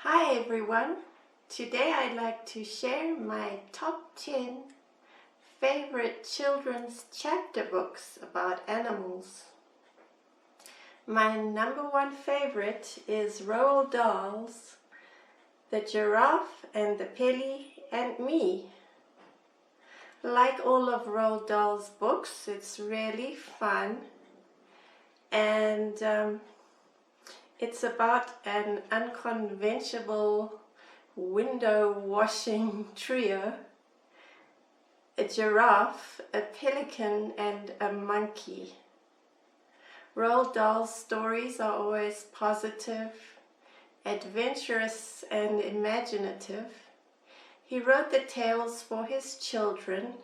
Hi everyone! Today I'd like to share my top 10 favorite children's chapter books about animals. My number one favorite is Roald Dahl's The Giraffe and the Pelly and Me. Like all of Roald Dahl's books, it's really fun and it's about an unconventional window washing trio: a giraffe, a pelican and a monkey. Roald Dahl's stories are always positive, adventurous and imaginative. He wrote the tales for his children.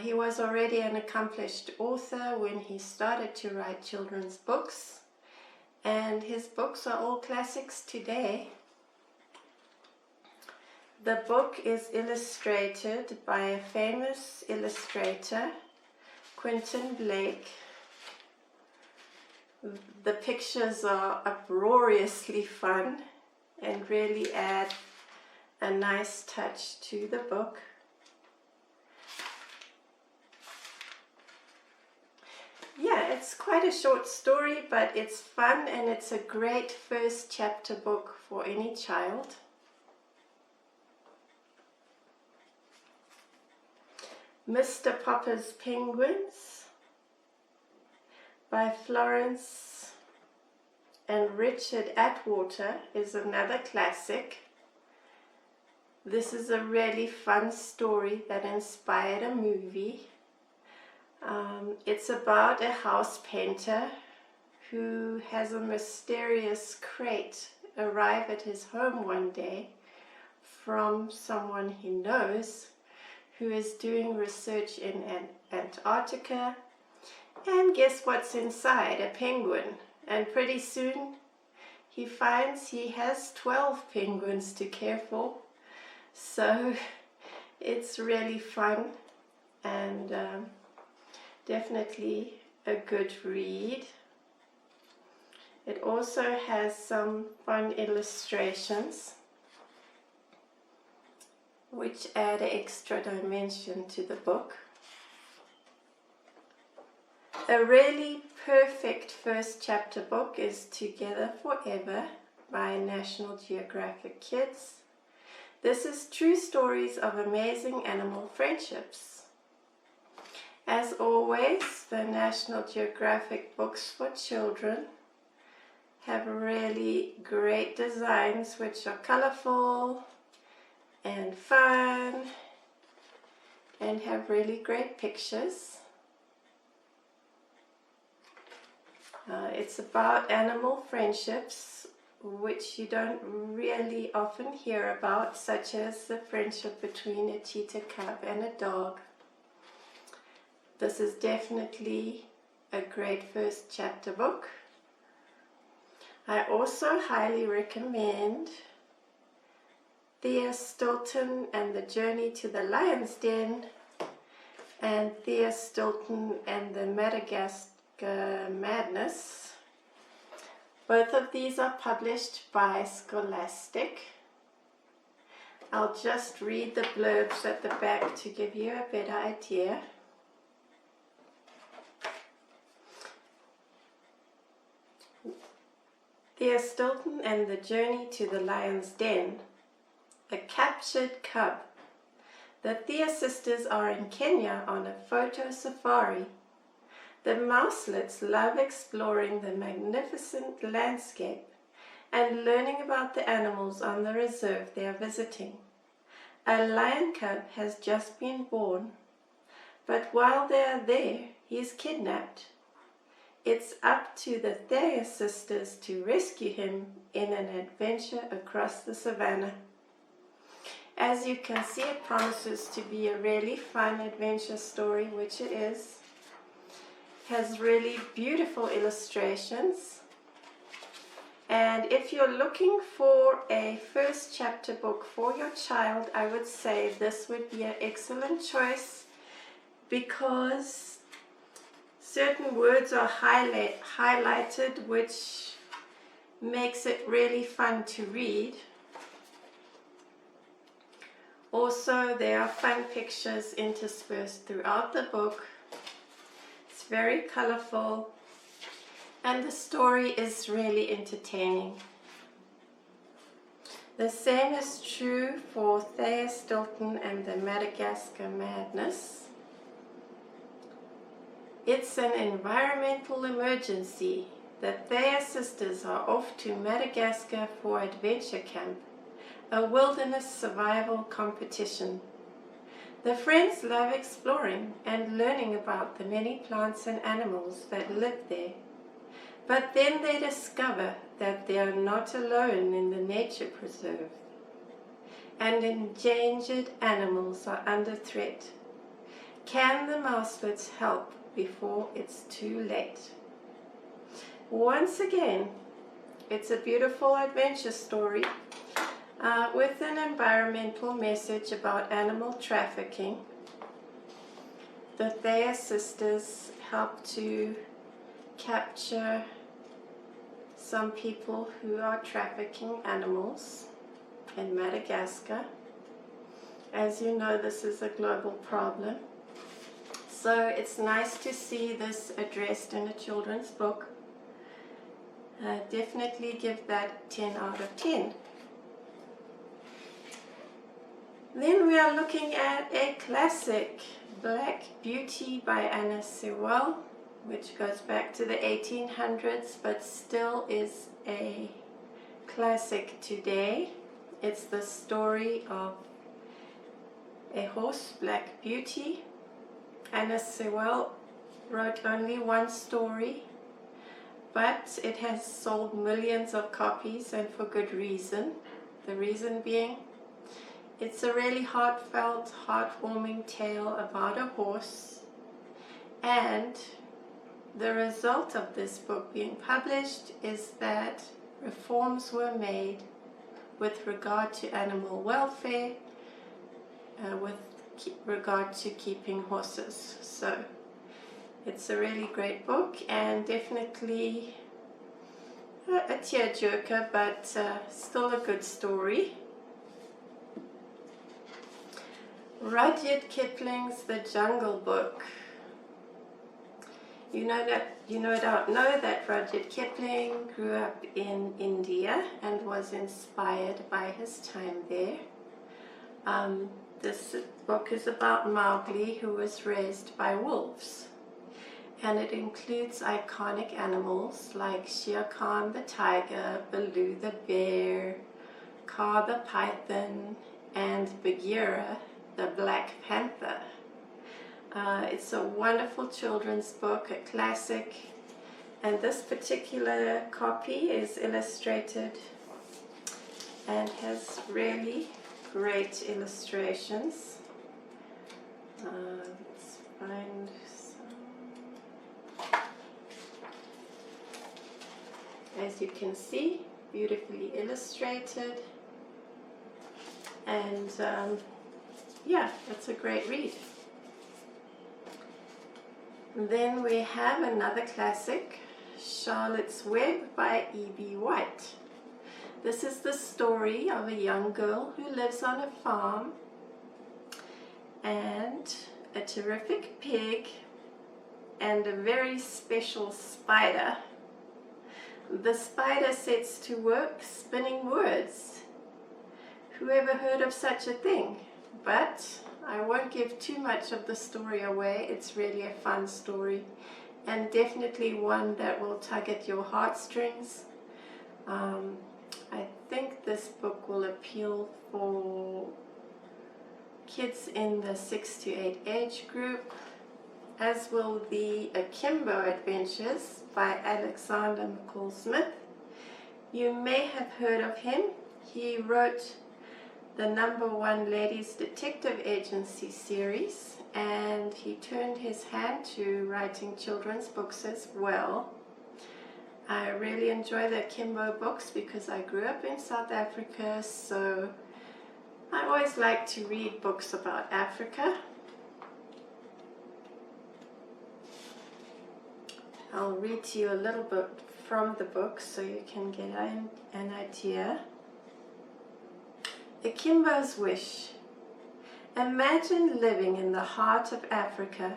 He was already an accomplished author when he started to write children's books, and his books are all classics today. The book is illustrated by a famous illustrator, Quentin Blake. The pictures are uproariously fun and really add a nice touch to the book. Yeah, it's quite a short story, but it's fun and it's a great first chapter book for any child. Mr. Popper's Penguins by Florence and Richard Atwater is another classic. This is a really fun story that inspired a movie. It's about a house painter who has a mysterious crate arrive at his home one day from someone he knows who is doing research in Antarctica. And guess what's inside? A penguin. And pretty soon he finds he has 12 penguins to care for. So it's really fun and definitely a good read. It also has some fun illustrations which add an extra dimension to the book. A really perfect first chapter book is Together Forever by National Geographic Kids. This is true stories of amazing animal friendships. As always, the National Geographic books for children have really great designs which are colourful and fun and have really great pictures. It's about animal friendships which you don't really often hear about, such as the friendship between a cheetah cub and a dog. This is definitely a great first chapter book. I also highly recommend Thea Stilton and the Journey to the Lion's Den and Thea Stilton and the Madagascar Madness. Both of these are published by Scholastic. I'll just read the blurbs at the back to give you a better idea. Thea Stilton and the Journey to the Lion's Den. A captured cub. The Thea sisters are in Kenya on a photo safari. The mouselets love exploring the magnificent landscape and learning about the animals on the reserve they are visiting. A lion cub has just been born, but while they are there, he is kidnapped. It's up to the Thea sisters to rescue him in an adventure across the savannah. As you can see, it promises to be a really fun adventure story, which it is. Has really beautiful illustrations. And if you're looking for a first chapter book for your child, I would say this would be an excellent choice because certain words are highlighted which makes it really fun to read. Also, there are fun pictures interspersed throughout the book. It's very colorful, and the story is really entertaining. The same is true for Thea Stilton and the Madagascar Madness. It's an environmental emergency. The Thea sisters are off to Madagascar for adventure camp, a wilderness survival competition. The friends love exploring and learning about the many plants and animals that live there. But then they discover that they are not alone in the nature preserve, and endangered animals are under threat. Can the mouselets help before it's too late? Once again, it's a beautiful adventure story with an environmental message about animal trafficking. The Thea sisters help to capture some people who are trafficking animals in Madagascar. As you know, this is a global problem. So it's nice to see this addressed in a children's book. Definitely give that 10 out of 10. Then we are looking at a classic, Black Beauty by Anna Sewell, which goes back to the 1800s but still is a classic today. It's the story of a horse, Black Beauty. Anna Sewell wrote only one story, but it has sold millions of copies, and for good reason. The reason being, it's a really heartfelt, heartwarming tale about a horse, and the result of this book being published is that reforms were made with regard to animal welfare, with regard to keeping horses. So it's a really great book, and definitely a tearjerker, but still a good story. Rudyard Kipling's The Jungle Book. You no doubt know that Rudyard Kipling grew up in India and was inspired by his time there. This book is about Mowgli, who was raised by wolves, and it includes iconic animals like Shere Khan the tiger, Baloo the bear, Kaa the python, and Bagheera the black panther. It's a wonderful children's book, a classic, and this particular copy is illustrated and has really great illustrations. Let's find some. As you can see, beautifully illustrated, and yeah, it's a great read. Then we have another classic, Charlotte's Web by E.B. White. This is the story of a young girl who lives on a farm, and a terrific pig and a very special spider. The spider sets to work spinning words. Who ever heard of such a thing? But I won't give too much of the story away. It's really a fun story, and definitely one that will tug at your heartstrings. I think this book will appeal for kids in the 6 to 8 age group, as will the Akimbo Adventures by Alexander McCall Smith. You may have heard of him. He wrote the #1 Ladies Detective Agency series, and he turned his hand to writing children's books as well. I really enjoy the Akimbo books because I grew up in South Africa, so I always like to read books about Africa. I'll read to you a little bit from the book so you can get an idea. Akimbo's wish. Imagine living in the heart of Africa.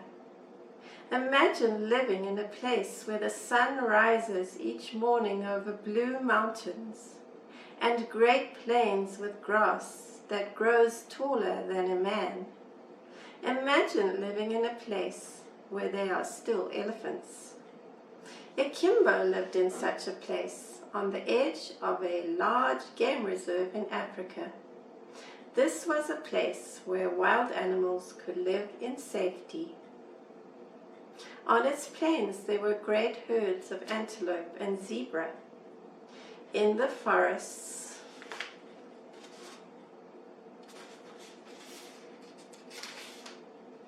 Imagine living in a place where the sun rises each morning over blue mountains and great plains with grass that grows taller than a man. Imagine living in a place where there are still elephants. Akimbo lived in such a place on the edge of a large game reserve in Africa. This was a place where wild animals could live in safety. On its plains there were great herds of antelope and zebra. In the forests,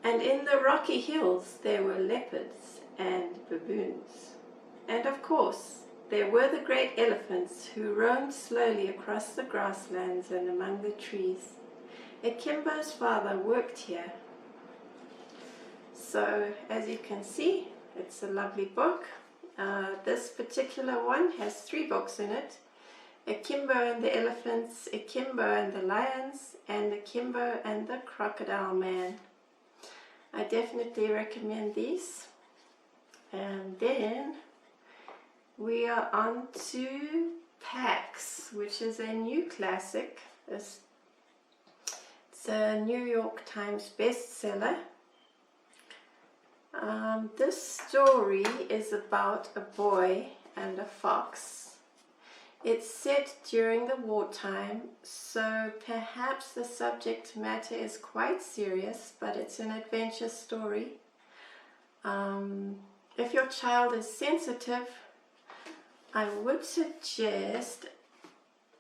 and in the rocky hills there were leopards and baboons. And of course, there were the great elephants who roamed slowly across the grasslands and among the trees. Akimbo's father worked here. So, as you can see, it's a lovely book. This particular one has 3 books in it. Akimbo and the Elephants, Akimbo and the Lions, and Akimbo and the Crocodile Man. I definitely recommend these. And then we are on to Pax, which is a new classic. It's a New York Times bestseller. This story is about a boy and a fox. It's set during the wartime, so perhaps the subject matter is quite serious, but it's an adventure story. If your child is sensitive, I would suggest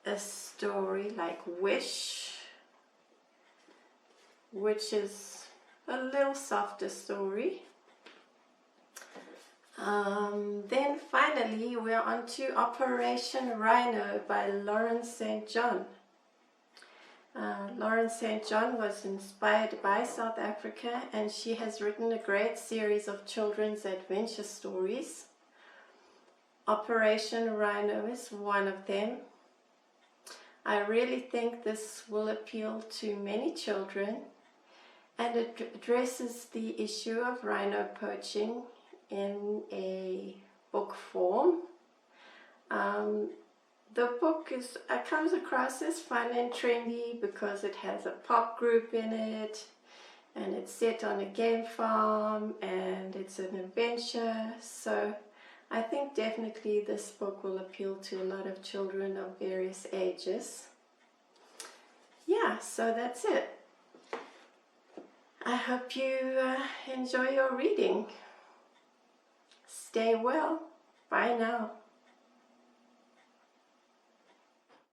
a story like Wish, which is a little softer story. Then finally we're on to Operation Rhino by Florence St. John. Florence St. John was inspired by South Africa, and she has written a great series of children's adventure stories. Operation Rhino is one of them. I really think this will appeal to many children, and it addresses the issue of rhino poaching in a book form. The book comes across as fun and trendy because it has a pop group in it, and it's set on a game farm, and it's an adventure. So I think definitely this book will appeal to a lot of children of various ages. Yeah, so that's it. I hope you enjoy your reading. Stay well. Bye now.